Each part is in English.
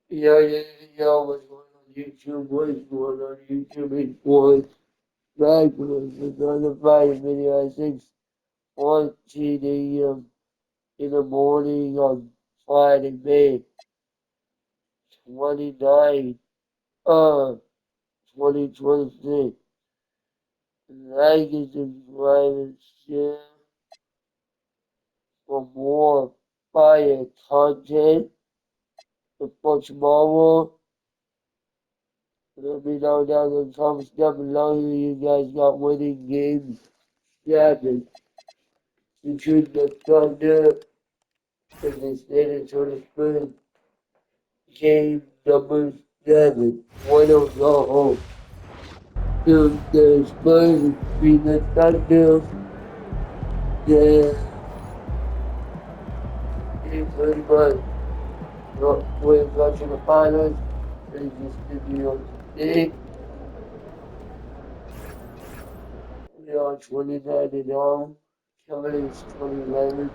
What's going on YouTube? What's going on YouTube? It's boy back with another fighting video at 6:14 a.m. in the morning on Friday, May 29, 2026. Like and subscribe and share for more fire content. For tomorrow, let me know down in the comments down below who you guys got winning game 7 between the Thunder and the State of Spurs. Game number 7. One of the home. The Spurs beat the Thunder. They pretty much we're watching the finals. They just did me on today. We are 29 and 0. Coming is 2011.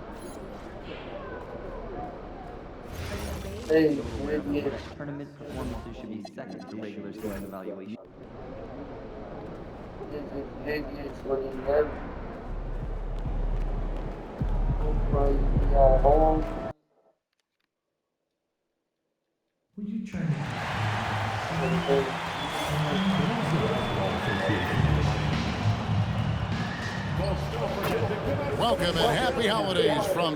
Hey, Tournament performances should be second to regular season evaluation. this is Vegas 2011. Hopefully we are home. Would you try to Welcome and happy holidays from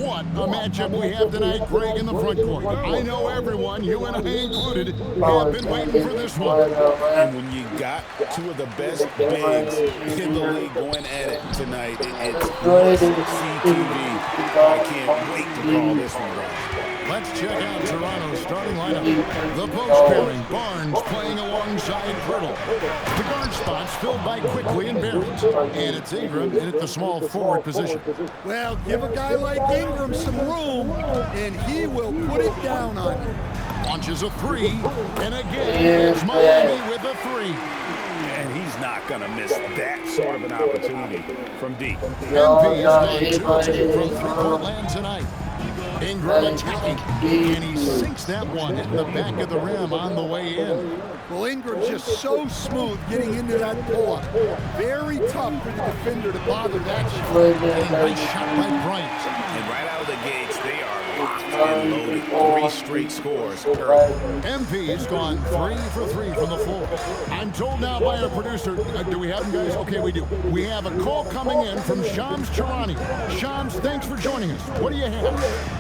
what a matchup we have tonight, Greg, in the front court. I know everyone, you and I included, have been waiting for this one. And when you got two of the best bigs in the league going at it tonight, it's must-see TV. I can't wait to call this one, right. Let's check out Toronto's starting lineup. The post pairing, Barnes playing alongside Brittle. The guard spots filled by Quickly and Barrett. And it's Ingram in at the small forward position. Well, give a guy like Ingram some room, and he will put it down on you. Launches a three, and again, it's Miami with a three. And he's not going to miss that sort of an opportunity from deep. MP is gone 2-2 from three-point land tonight. Ingram attacking, and he sinks that one in the back of the rim on the way in. Well, Ingram's just so smooth getting into that pull-up. Very tough for the defender to bother that shot. A nice shot by Bryant. And right out of the gates, they are locked and loaded. 3 straight scores early. MP's gone 3 for 3 from the floor. I'm told now by our producer, do we have him, guys? Okay, we do. We have a call coming in from Shams Charani. Shams, thanks for joining us. What do you have?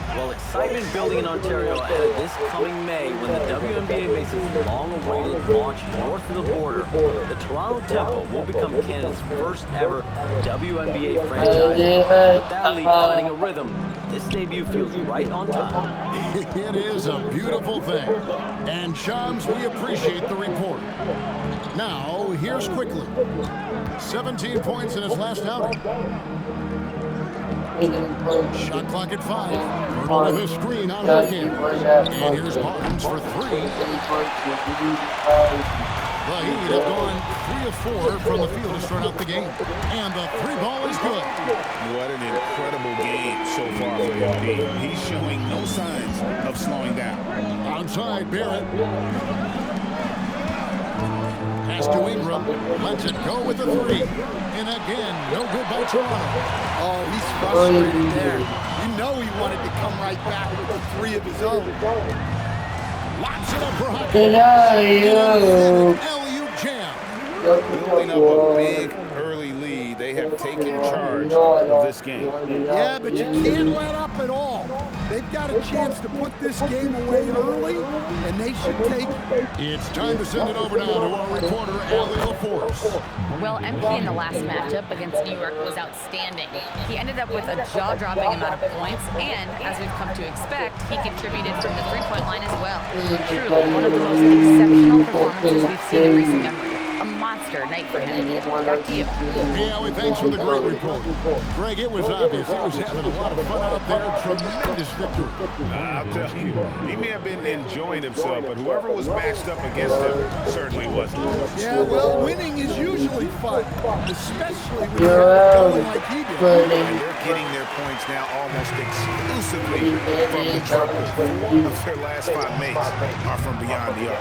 Well, excitement building in Ontario ahead of this coming May when the WNBA makes its long-awaited launch north of the border. The Toronto Tempo will become Canada's first ever WNBA franchise. With that league finding a rhythm, this debut feels right on time. It is a beautiful thing. And Shams, we appreciate the report. Now, here's Quickly. 17 points in his last outing. Shot clock at 5. Turn with a screen on Hurricane. And here's Barnes for 3. The Heat have gone 3 of 4 from the field to start out the game. And the 3 ball is good. What an incredible game so far for him. He's showing no signs of slowing down. Outside, Barrett. Pass to Ingram. Lets it go with the 3. And again, no good by Toronto. Oh, he's frustrated there. You know he wanted to come right back with the 3 of his own. Locks it up for Huck. Alley-oop jam. Building up a big early lead. They have taken charge of this game. Yeah, but you can't let up at all. They've got a chance to put this game away early, and they should take it. It's time to send it over now to our reporter, Allie LaForce. Well, MP in the last matchup against New York was outstanding. He ended up with a jaw-dropping amount of points, and as we've come to expect, he contributed from the three-point line as well. Truly, one of the most exceptional performances we've seen in recent memory. A monster lackluster night for him. Back to you. Hey, Allie, thanks for the great report. Greg, it was obvious he was having a lot of fun out there. Tremendous victory. I'll tell you, he may have been enjoying himself, but whoever was matched up against him certainly wasn't. Yeah, well, winning is usually fun, especially when you're going like he did. And they're getting their points now almost exclusively from the triple. 4 of their last 5 mates are from beyond the arc.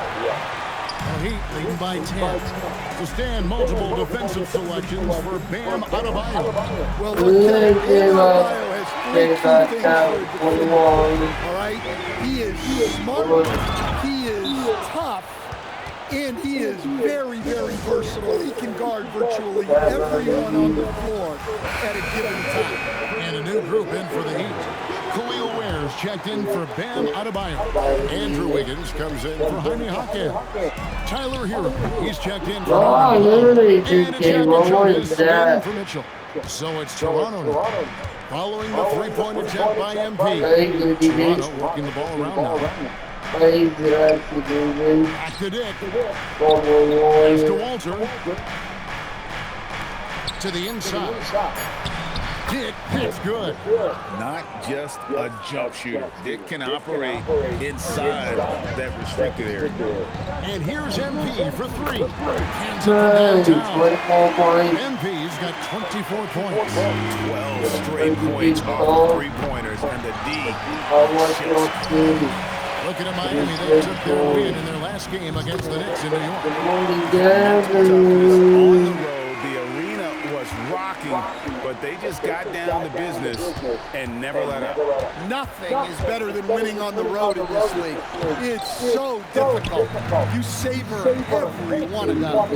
The Heat leading by 10. To stand multiple defensive selections for Bam Adebayo. Well, look at Bam Adebayo has 3 key things for the all right? He is smart, he is tough, and he is very, very versatile. He can guard virtually everyone on the floor at a given time. And a new group in for the Heat. Khalil Ware's checked in for Bam Adebayo. Andrew Wiggins comes in for Jaime Jaquez. Tyler Hero, he's checked in for Oh, literally, and a what was championship that? is for Mitchell. So it's Toronto now. Following the three-point attempt by MP. Toronto working the ball around now. Back to Dick. Pass to Walter. To the inside. Dick hits good. Not just a jump shooter. Dick can operate inside that restricted area. And here's MP for 3. Hands up downtown. MP's got 24 points. 12 straight points off of three-pointers, and the D Look at Miami. They took their win in their last game against the Knicks in New York. on the road. The arena was rocking, but they just got down to business and never let up. Nothing is better than winning on the road in this league. It's so difficult. You savor every one of them.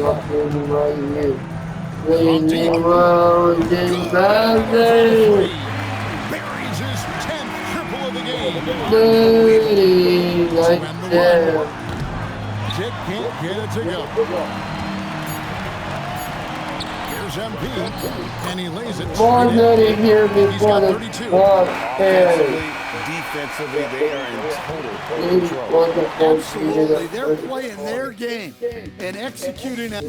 Buries his 10th triple of the game. Dick can't get it to go. Here's MP, and he lays it straight in. He's got 32. Defensively, they are in total control. Absolutely. They're playing their game and executing it.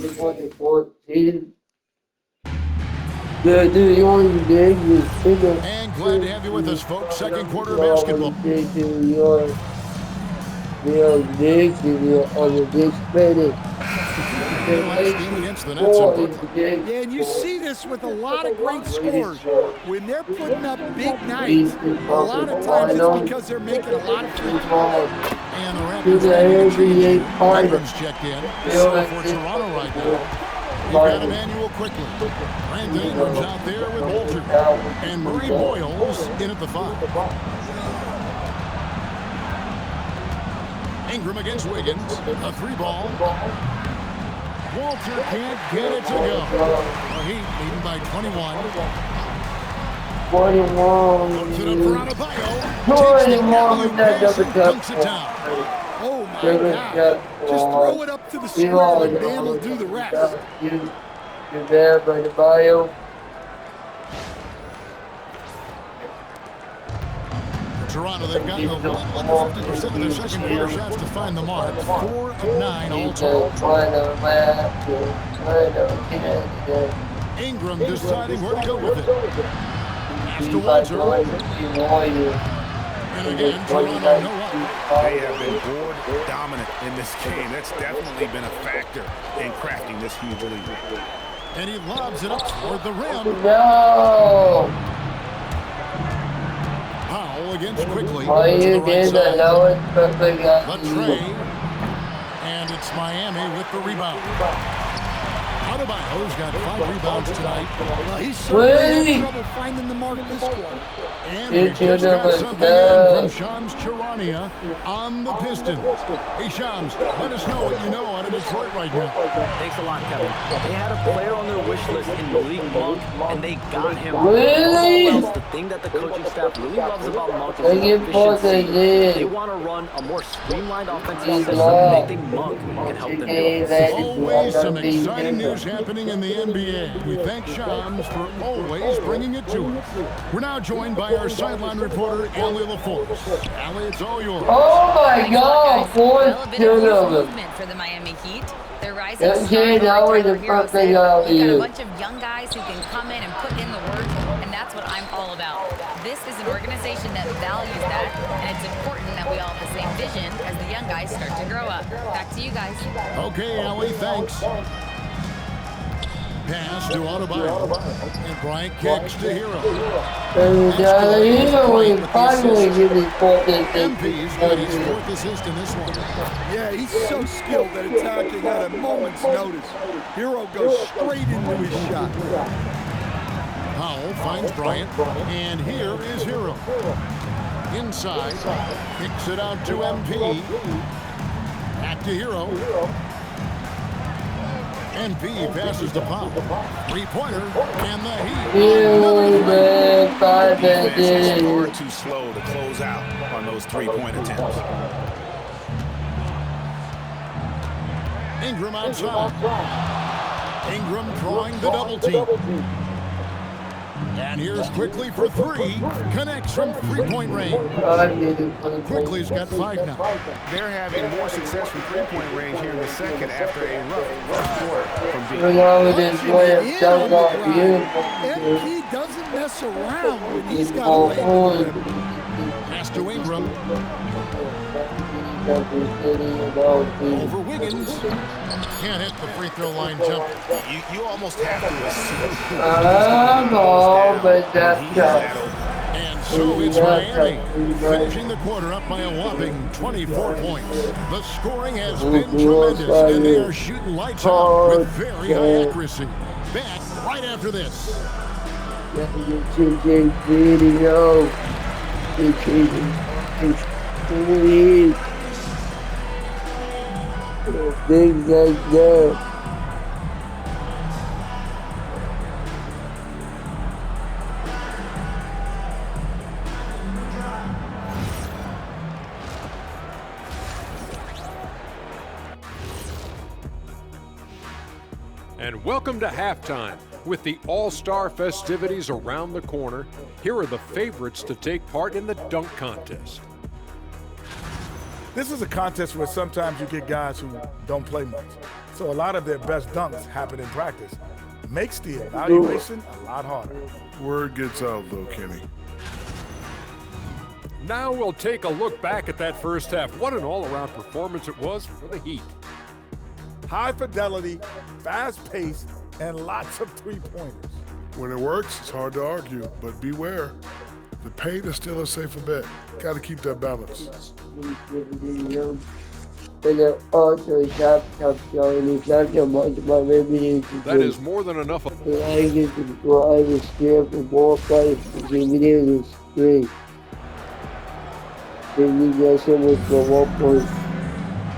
And glad to have you with us, folks. Second quarter basketball. Against the Nets in Brooklyn. Yeah, and you see this with a lot of great scores. When they're putting up big nights, a lot of times it's because they're making a lot of free throws. And the Raptors checked in. So for Toronto right now, we've got Emmanuel quickly. Brandon Ingram's out there with Walter. And Murray Boyles in at the 5. Ingram against Wiggins. A 3-ball. Walter can't get it to go. The Heat leading by 21. 21. Puts it up for Adebayo. 21 with that double Dunks it down. Oh my God. Just throw it up to the square and Bam will do the rest. You're there by the bio. Toronto, they've gotten a little under 50% of their second quarter shots to find the mark. 4 of 9 all total. Ingram deciding where to go with it. Pass to Walter. And again, Toronto no up. They have been board dominant in this game. That's definitely been a factor in crafting this huge lead. And he lobs it up toward the rim. No! Powell against quickly. Oh, you did that. That was perfect. The tray. And it's Miami with the rebound. Adebayo's got 5 rebounds tonight. Well, he's certainly having trouble finding the mark this quarter. And we just got something in from Shams Charania on the Pistons. Hey, Shams, let us know what you know out of Detroit right now. Thanks a lot, Kevin. They had a player on their wish list in Malik Monk, and they got him. Really? Above all else, the thing that the coaching staff really loves about Monk is his efficiency. They want to run a more streamlined offensive system, and they think Monk can help them do it. Always some exciting news happening in the NBA. We thank Shams for always bringing it to us. We're now joined by our sideline reporter, Allie LaForce. Allie, it's all yours. Oh my God! Well, a bit of movement for the Miami Heat. They're riding rising Okay, star, like now we're Tyler the Hero fucking said. out We've got a here. bunch of young guys who can come in and put in the work, and that's what I'm all about. This is an organization that values that, and it's important that we all have the same vision as the young guys start to grow up. Back to you guys. Okay, Ellie, thanks. Pass to Autobahn. And Bryant kicks to Hero. And here we finally get his fourth MP's got his 4th assist in this one. Yeah, he's so skilled at attacking at a moment's notice. Hero goes straight into his shot. Powell finds Bryant, and here is Hero. Inside, kicks it out to MP. Back to Hero. MP passes the Powell. 3-pointer, and the Heat. Defense is far too slow to close out on those 3-point attempts. Ingram outside. Ingram drawing the double team. And here's Quickly for 3. Connects from 3-point range. Quickly's got 5 now. They're having more success from 3-point range here in the second after a rough first quarter from being. MP doesn't mess around when he's got a lane. Pass to Ingram. Over Wiggins. Can't hit the free throw line jump. You almost have to assume. And so it's Miami finishing the quarter up by a whopping 24 points. The scoring has been tremendous, and they are shooting lights out with very high accuracy. Back right after this. Things like that. And welcome to halftime. With the All-Star festivities around the corner, here are the favorites to take part in the dunk contest. This is a contest where sometimes you get guys who don't play much. So a lot of their best dunks happen in practice. Makes the evaluation a lot harder. Word gets out though, Kenny. Now we'll take a look back at that first half. What an all-around performance it was for the Heat. High fidelity, fast paced, and lots of three-pointers. When it works, it's hard to argue, but beware. The paint is still a safer bet. Got to keep that balance. That is more than enough.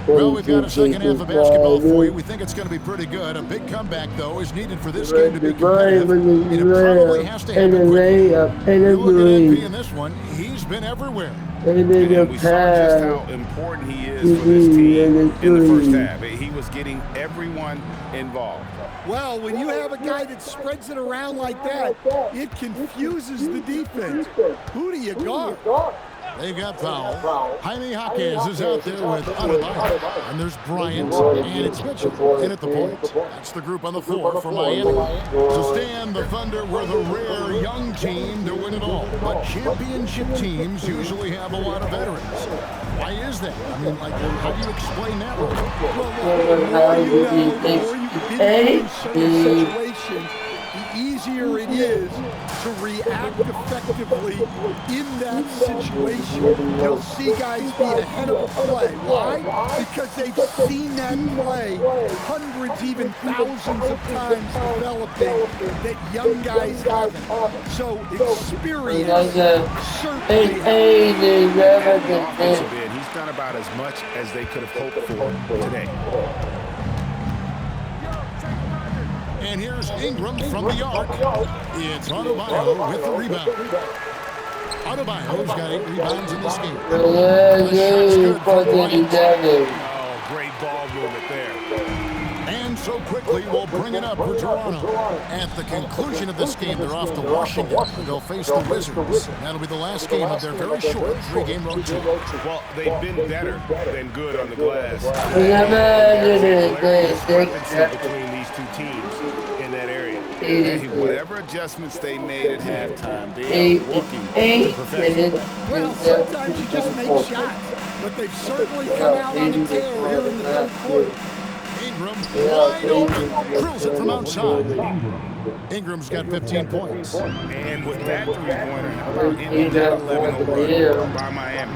Well, we've got a second half of basketball for you. We think it's going to be pretty good. A big comeback, though, is needed for this game to be competitive. And it probably has to happen quickly. You look at MP in this one, he's been everywhere. And we saw just how important he is for this team in the first half. He was getting everyone involved. Well, when you have a guy that spreads it around like that, it confuses the defense. Who do you guard? They've got Powell. Jaime Jaquez is out there with Adebayo. And there's Bryant, and it's Mitchell in at the point. That's the group on the floor for Miami. To stand, the Thunder were the rare young team to win it all. But championship teams usually have a lot of veterans. Why is that? I mean, like, how do you explain that one? The more you know, the more you've been in certain situations, the easier it is to react effectively in that situation. You'll see guys be ahead of a play. Why? Because they've seen that play hundreds, even thousands of times developing that young guys haven't. So experience certainly. He's done about as much as they could have hoped for today. And here's Ingram from the arc. It's Adebayo with the rebound. Adebayo's got 8 rebounds in this game. Great ball movement there. And so quickly will bring it up for Toronto. At the conclusion of this game, they're off to Washington. They'll face the Wizards. That'll be the last game of their very short 3-game road trip. Well, they've been better than good on the glass. Between these two teams in that area. And whatever adjustments they made at halftime, they are working to perfection. Well, sometimes you just make shots, but they've certainly come out on a tear here in the third quarter. Ingram wide open, drills it from outside. Ingram's got 15 points. And with that three-pointer, how about ending that 11-0 run by Miami?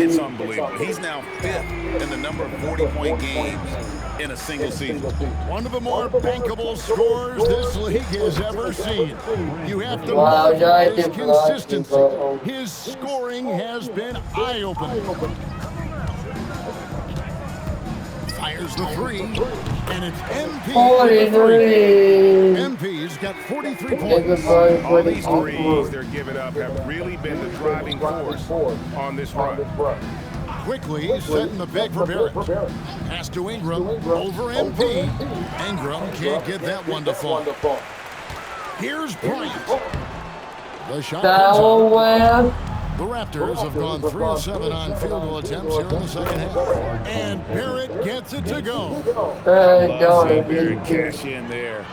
It's unbelievable. He's now 5th in the number of 40-point games in a single season. One of the more bankable scores this league has ever seen. You have to marvel his consistency. His scoring has been eye-opening. Fires the three, and it's MP with the three. MP's got 43 points. All these threes they're giving up have really been the driving force on this run. Quickly setting the pick for Barrett. Pass to Ingram, over MP. Ingram can't get that one to fall. Here's Bryant. The shot comes up. The Raptors have gone 3 of 7 on field goal attempts here in the second half. And Barrett gets it to go. Barrett cash in there.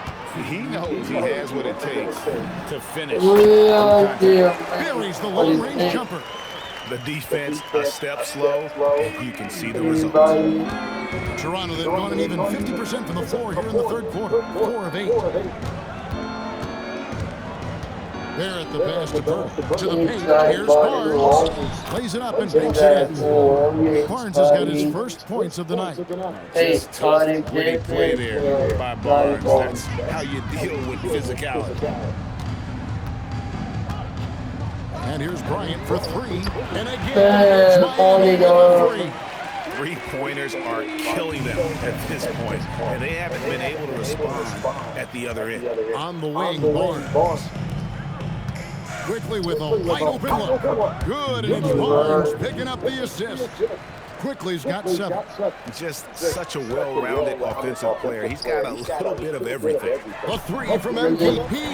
He knows he has what it takes to finish. Buries the long-range jumper. The defense a step slow, and you can see the results. Toronto, they've gone an even 50% from the floor here in the third quarter. 4 of 8. Barrett the pass to Burke. To the paint. Here's Barnes. Plays it up and banks it in. Barnes has got his first points of the night. Just tough, gritty play there by Barnes. That's how you deal with physicality. And here's Bryant for 3. And again, it's Miami with 3. Three-pointers are killing them at this point, and they haven't been able to respond at the other end. On the wing, Barnes. Quickly with a wide open look. Good, and it's Barnes picking up the assist. Quickly's got 7. Just such a well-rounded offensive player. He's got a little bit of everything. A 3 from MVP.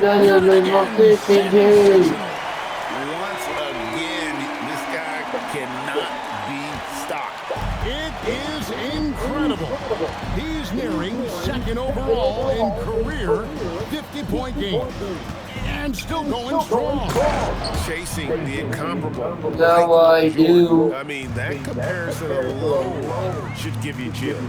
Once again, this guy cannot be stopped. It is incredible. He's nearing 2nd overall in career 50-point game. And still going strong. Chasing the incomparable. Now I do. I mean, that comparison alone should give you chills.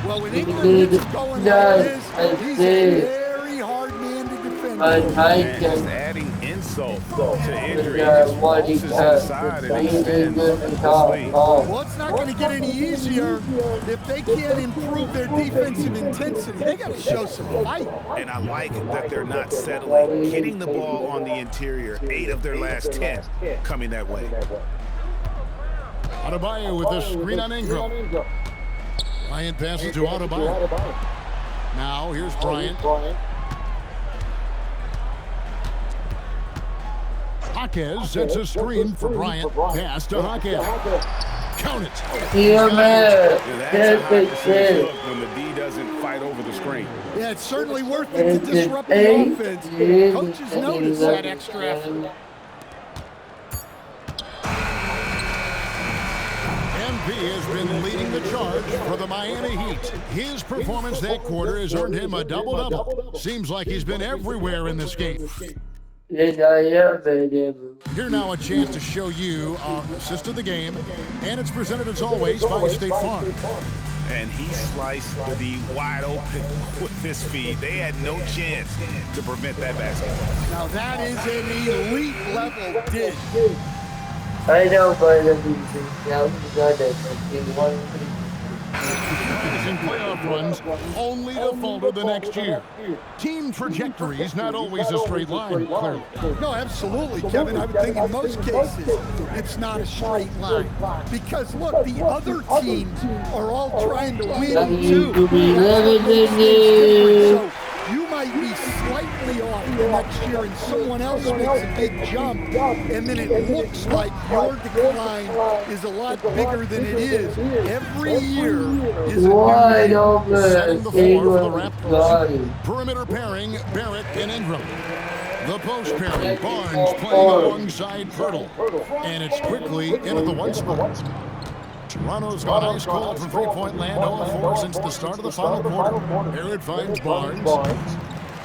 Well, when Ingram gets going like this, he's a very hard man to defend. And just adding insult to injury. Just forces inside and extends this lead. Well, it's not going to get any easier if they can't improve their defensive intensity. They got to show some fight. And I like that they're not settling. Hitting the ball on the interior, 8 of their last 10 coming that way. Adebayo with the screen on Ingram. Bryant passes to Adebayo. Now here's Bryant. Jaquez sets a screen for Bryant. Pass to Jaquez. Count it. Yeah, man. That's a high look when the D doesn't fight over the screen. Yeah, it's certainly worth it to disrupt the offense. Coaches notice that extra effort. MP has been leading the charge for the Miami Heat. His performance that quarter has earned him a double-double. Seems like he's been everywhere in this game. Here now a chance to show you our assist of the game, and it's presented as always by State Farm. And he sliced the D wide open with this feed. They had no chance to prevent that basket. Now that is an elite level dish. I know, but In playoff runs, only to falter the next year. Team trajectories not always a straight line, clearly. No, absolutely, Kevin. I would think in most cases it's not a straight line. Because, look, the other teams are all trying to win, too. So you might might be slightly off the next year and someone else makes a big jump, and then it looks like your decline is a lot bigger than it is. Every year is a Wide new year. open. Setting the floor for the Got Raptors. it. Perimeter pairing, Barrett and Ingram. The post pairing, Barnes playing alongside Pirtle. And it's quickly into the one spot. Toronto's gone ice cold from three-point land, 0-4 since the start of the final quarter. Barrett finds Barnes.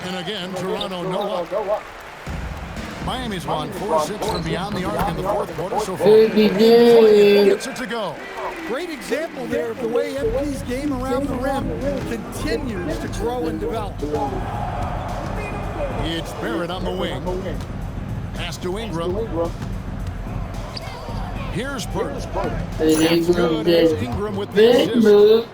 And again, Toronto no luck. Miami's won 4-6 from beyond the arc in the fourth quarter so far. Gets it to go. Great example there of the way MP's game around the rim continues to grow and develop. It's Barrett on the wing. Pass to Ingram. Here's Pirtle. That's good. It's Ingram with the assist.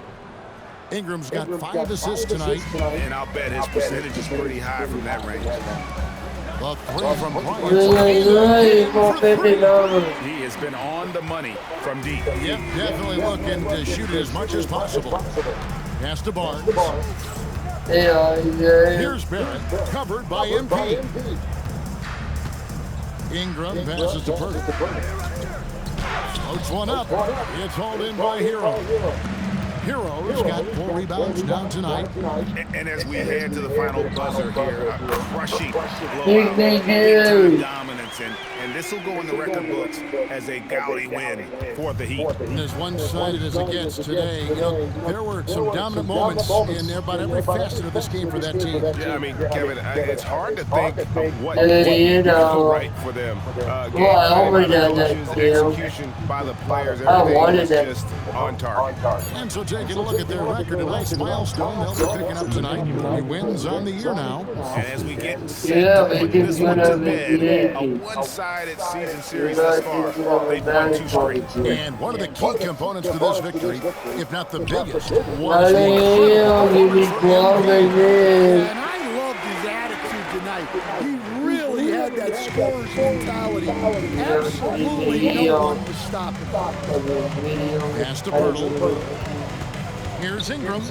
Ingram's got 5 assists tonight. And I'll bet his percentage is pretty high from that range. The three from Bryant. He has been on the money from deep. Yep, definitely looking to shoot it as much as possible. Pass to Barnes. Here's Barrett, covered by MP. Ingram passes to Pirtle. Floats one up. It's hauled in by Hero. Hero's got 4 rebounds down tonight. And as we head to the final buzzer here, a crushing blowout, big-time dominance, and this will go in the record books as a gaudy win for the Heat. And as one-sided as it gets today, you know, there were some dominant moments in about every facet of this game for that team. Yeah, I mean, Kevin, it's hard to think of what didn't go right for them. Execution by the players, everything was just on target. And so taking a look at their record, a nice milestone they'll be picking up tonight. He wins on the year now. And as we get set to put this one to bed, a one-sided season series thus far, they've won 2 straight. And one of the key components to this victory, if not the biggest, was the And I loved his attitude tonight. He really had that scorer's mentality. Absolutely no one was stopping him. Pass to Pirtle. Here's Ingram.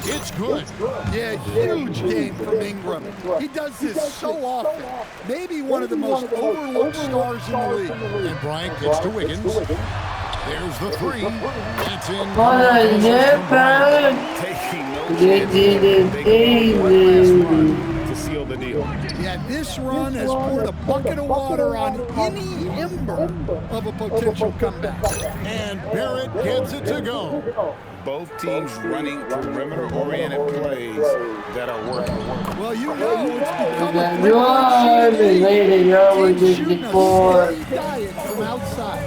It's good. Yeah, huge game from Ingram. He does this so often. Maybe one of the most overlooked stars in the league. And Bryant gets to Wiggins. There's the 3. It's in. Taking no chances. They go one last run to seal the deal. Yeah, this run has poured a bucket of water on any ember of a potential comeback. And Barrett gets it to go. Both teams running perimeter-oriented plays that are working. Well, you know it's become a shooting a steady diet from outside.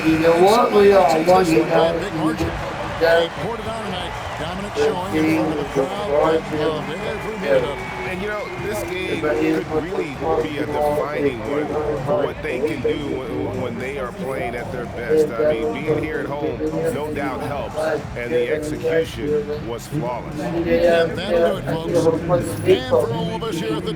You know what? We are lucky now. Big margin. They poured it on tonight. Dominant showing in front of the crowd. Loved every minute of it. And you know, this game could really be a defining one for what they can do when they are playing at their best. I mean, being here at home no doubt helps, and the execution was flawless. And that'll do it, folks. And for all of us here at the